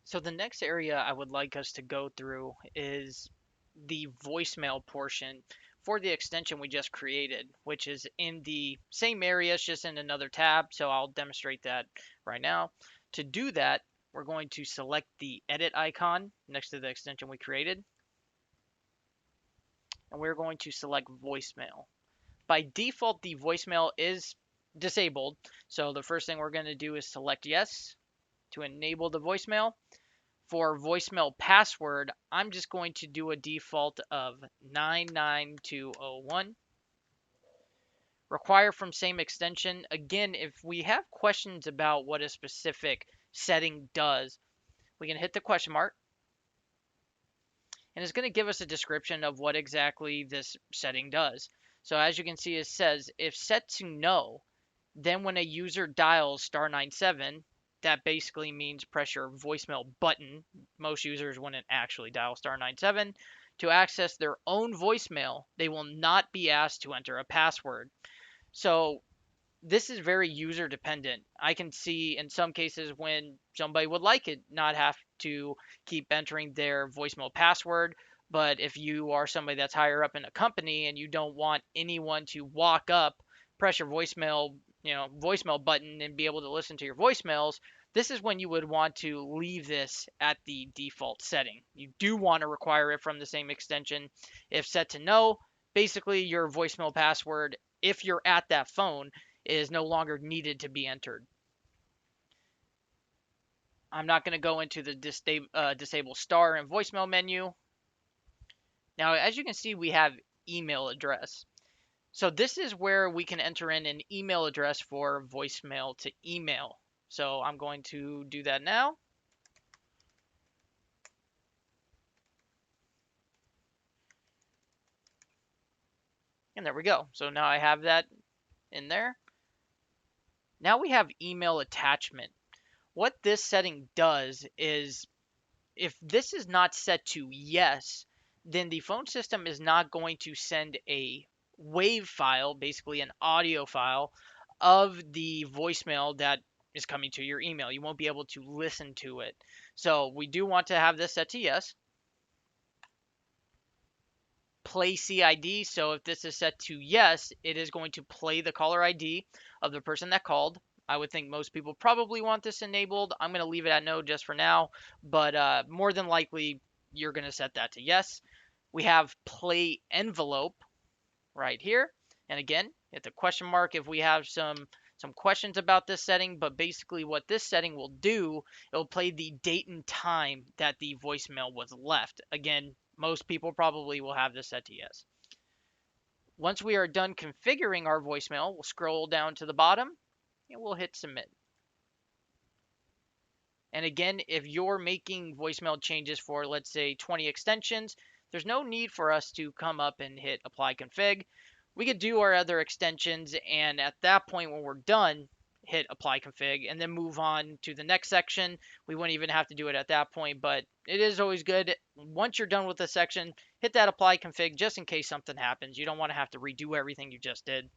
So the next area I would like us to go through is the voicemail portion for the extension we just created, which is in the same area, it's just in another tab. So I'll demonstrate that right now. To do that, we're going to select the edit icon next to the extension we created, and we're going to select voicemail. By default, the voicemail is disabled. So the first thing we're going to do is select yes to enable the voicemail. For voicemail password, I'm just going to do a default of 99201. Require from same extension. Again, if we have questions about what a specific setting does, we can hit the question mark, and it's going to give us a description of what exactly this setting does. So as you can see, it says if set to no, then when a user dials *97, that basically means press your voicemail button. Most users wouldn't actually dial *97. To access their own voicemail, they will not be asked to enter a password. So this is very user dependent. I can see in some cases when somebody would like it not have to keep entering their voicemail password. But if you are somebody that's higher up in a company and you don't want anyone to walk up, press your voicemail button and be able to listen to your voicemails, this is when you would want to leave this at the default setting. You do want to require it from the same extension. If set to no, basically your voicemail password, if you're at that phone, is no longer needed to be entered. I'm not going to go into the disable star and voicemail menu. Now, as you can see, we have email address. So this is where we can enter in an email address for voicemail to email. So I'm going to do that now. And there we go. So now I have that in there. Now we have email attachment. What this setting does is if this is not set to yes, then the phone system is not going to send a wave file, basically an audio file of the voicemail that is coming to your email. You won't be able to listen to it. So we do want to have this set to yes. Play CID. So if this is set to yes, it is going to play the caller ID of the person that called. I would think most people probably want this enabled. I'm going to leave it at no just for now, but more than likely you're going to set that to yes. We have play envelope right here. And again, hit the question mark if we have some questions about this setting, but basically what this setting will do, it will play the date and time that the voicemail was left. Again, most people probably will have this set to yes. Once we are done configuring our voicemail, we'll scroll down to the bottom and we'll hit submit. And again, if you're making voicemail changes for, let's say, 20 extensions, there's no need for us to come up and hit apply config. We could do our other extensions, and at that point, when we're done, hit apply config and then move on to the next section. We wouldn't even have to do it at that point, but it is always good. Once you're done with the section, hit that apply config just in case something happens. You don't want to have to redo everything you just did.